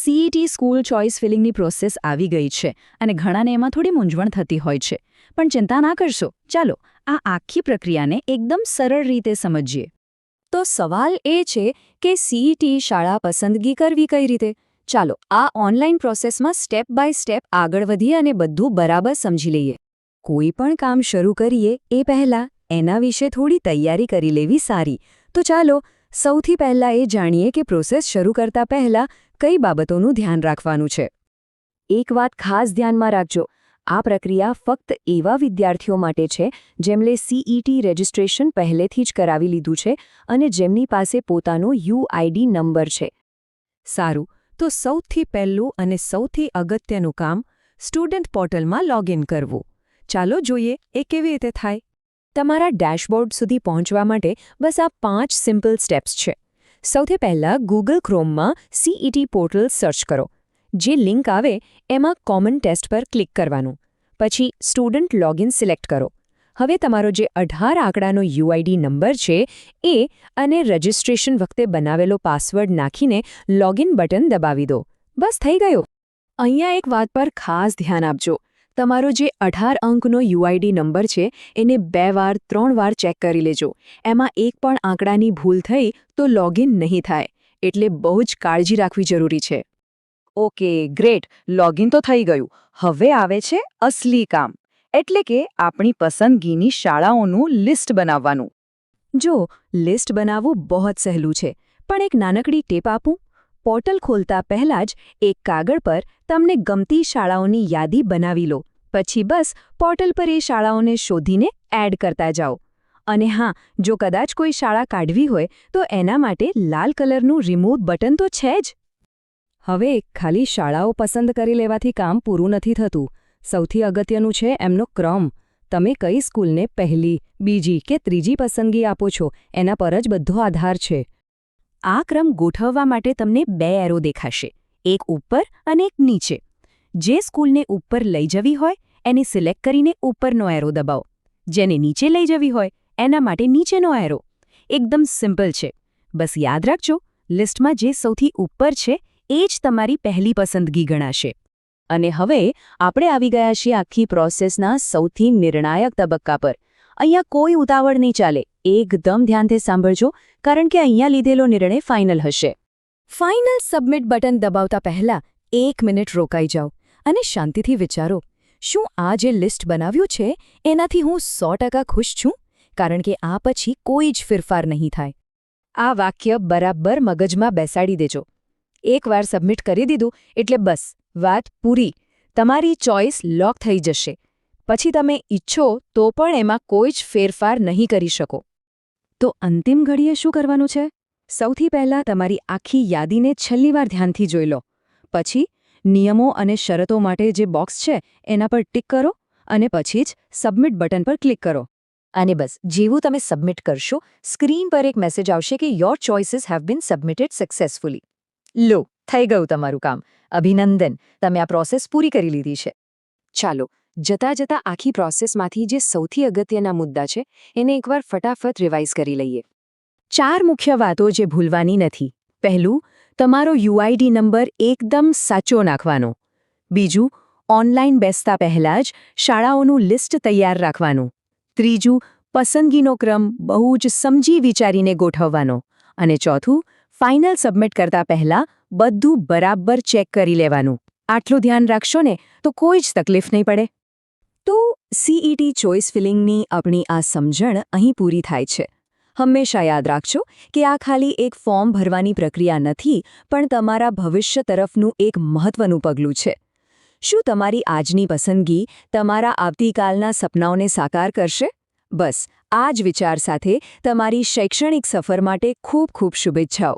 CET school choice ફિલિંગની process આવી ગઈ છે અને ઘણાને એમાં થોડી મૂંઝવણ થતી હોય છે. પણ ચિંતા ના કરશો, ચાલો આ આખી પ્રક્રિયાને એકદમ સરળ રીતે સમજીએ. તો સવાલ એ છે કે સીઈટી શાળા પસંદગી કરવી કઈ રીતે? ચાલો આ ઓનલાઈન પ્રોસેસમાં સ્ટેપ બાય સ્ટેપ આગળ વધીએ અને બધું બરાબર સમજી લઈએ. કોઈ પણ કામ શરૂ કરીએ એ પહેલાં એના વિશે થોડી તૈયારી કરી લેવી સારી. તો ચાલો સૌથી પહેલાં એ જાણીએ કે પ્રોસેસ શરૂ કરતા પહેલાં કઈ બાબતોનું ધ્યાન રાખવાનું છે. એક વાત ખાસ ધ્યાનમાં રાખજો, આ પ્રક્રિયા ફક્ત એવા વિદ્યાર્થીઓ માટે છે જેમણે સીઈટી રજિસ્ટ્રેશન પહેલેથી જ કરાવી લીધું છે અને જેમની પાસે પોતાનો યુઆઈડી નંબર છે. સારું, તો સૌથી પહેલું અને સૌથી અગત્યનું કામ સ્ટુડન્ટ પોર્ટલમાં લોગિન કરવું. ચાલો જોઈએ એ કેવી રીતે થાય. તમારા ડેશબોર્ડ સુધી પહોંચવા માટે બસ આ 5 સિમ્પલ સ્ટેપ્સ છે. સૌથી પહેલાં ગૂગલ ક્રોમમાં સીઈટી પોર્ટલ સર્ચ કરો. જે લિંક આવે એમાં કોમન ટેસ્ટ પર ક્લિક કરવાનું. પછી સ્ટુડન્ટ લોગિન સિલેક્ટ કરો. હવે તમારો જે 18 આંકડાનો યુઆઈડી નંબર છે એ અને રજિસ્ટ્રેશન વખતે બનાવેલો પાસવર્ડ નાખીને લોગિન બટન દબાવી દો. બસ થઈ ગયું. અહીંયા એક વાત પર ખાસ ધ્યાન આપજો. તમારો જે 18 અંકનો યુઆઈડી નંબર છે એને 2 વાર 3 વાર ચેક કરી લેજો. એમાં એક પણ આંકડાની ભૂલ થઈ તો લોગિન નહીં થાય. એટલે બહુ જ કાળજી રાખવી જરૂરી છે. Okay, great. લોગિન તો થઈ ગયું. હવે આવે છે અસલી કામ, એટલે કે આપણી પસંદગીની શાળાઓનું લિસ્ટ બનાવવાનું. જો લિસ્ટ બનાવવું બહુ જ સહેલું છે, પણ એક નાનકડી ટીપ આપું. પોર્ટલ ખોલતા પહેલાં જ એક કાગળ પર તમને ગમતી શાળાઓની યાદી બનાવી લો. પછી બસ પોર્ટલ પર એ શાળાઓને શોધીને એડ કરતા જાઓ. અને હા, જો કદાચ કોઈ શાળા કાઢવી હોય તો એના માટે લાલ કલરનું રિમૂવ બટન તો છે જ. હવે ખાલી શાળાઓ પસંદ કરી લેવાથી કામ પૂરું નથી થતું. સૌથી અગત્યનું છે એમનો ક્રમ. તમે કઈ સ્કૂલને પહેલી, બીજી કે ત્રીજી પસંદગી આપો છો એના પર જ બધો આધાર છે. આ ક્રમ ગોઠવવા માટે તમને 2 એરો દેખાશે, એક ઉપર અને એક નીચે. જે સ્કૂલને ઉપર લઈ જવી હોય એને સિલેક્ટ કરીને ઉપરનો એરો દબાવો. જેને નીચે લઈ જવી હોય એના માટે નીચેનો એરો. એકદમ સિમ્પલ છે. બસ યાદ રાખજો, લિસ્ટમાં જે સૌથી ઉપર છે એ જ તમારી પહેલી પસંદગી ગણાશે. અને હવે આપણે આવી ગયા છીએ આખી પ્રોસેસના સૌથી નિર્ણાયક તબક્કા પર. અહીંયા કોઈ ઉતાવળ નહીં ચાલે. એકદમ ધ્યાનથી સાંભળજો, કારણ કે અહીંયા લીધેલો નિર્ણય ફાઇનલ હશે. ફાઇનલ સબમિટ બટન દબાવતા પહેલાં 1 મિનિટ રોકાઈ જાઓ અને શાંતિથી વિચારો, શું આ જે લિસ્ટ બનાવ્યું છે એનાથી હું 100% ખુશ છું? કારણ કે આ પછી કોઈ જ ફેરફાર નહીં થાય. આ વાક્ય બરાબર મગજમાં બેસાડી દેજો. એકવાર સબમિટ કરી દીધું એટલે બસ વાત પૂરી. તમારી ચોઇસ લોક થઈ જશે. પછી તમે ઈચ્છો તો પણ એમાં કોઈ જ ફેરફાર નહીં કરી શકો. તો અંતિમ ઘડીએ શું કરવાનું છે? સૌથી પહેલાં તમારી આખી યાદીને છેલ્લી વાર ધ્યાનથી જોઈ લો. પછી નિયમો અને શરતો માટે જે બોક્સ છે એના પર ટિક કરો અને પછી જ સબમિટ બટન પર ક્લિક કરો. અને બસ જેવું તમે સબમિટ કરશો, સ્ક્રીન પર એક મેસેજ આવશે કે your choices have been submitted successfully. લો, થઈ ગયું તમારું કામ. અભિનંદન, તમે આ પ્રોસેસ પૂરી કરી લીધી છે. ચાલો જતાં જતાં આખી પ્રોસેસમાંથી જે સૌથી અગત્યના મુદ્દા છે એને એકવાર ફટાફટ રિવાઇઝ કરી લઈએ. 4 મુખ્ય વાતો જે ભૂલવાની નથી. પહેલું, તમારો યુઆઈડી નંબર એકદમ સાચો નાખવાનો. બીજું, ઓનલાઈન બેસતા પહેલાં જ શાળાઓનું લિસ્ટ તૈયાર રાખવાનું. ત્રીજું, પસંદગીનો ક્રમ બહુ જ સમજી વિચારીને ગોઠવવાનો. અને ચોથું, ફાઇનલ સબમિટ કરતા પહેલાં બધું બરાબર ચેક કરી લેવાનું. આટલું ધ્યાન રાખશો ને તો કોઈ જ તકલીફ નહીં પડે. તો સીઈટી ચોઇસ ફિલિંગની આપણી આ સમજણ અહીં પૂરી થાય છે. હંમેશા યાદ રાખજો કે આ ખાલી એક ફોર્મ ભરવાની પ્રક્રિયા નથી, પણ તમારા ભવિષ્ય તરફનું એક મહત્વનું પગલું છે. શું તમારી આજની પસંદગી તમારા આવતીકાલના સપનાઓને સાકાર કરશે? બસ આ જ વિચાર સાથે તમારી શૈક્ષણિક સફર માટે ખૂબ ખૂબ શુભેચ્છાઓ.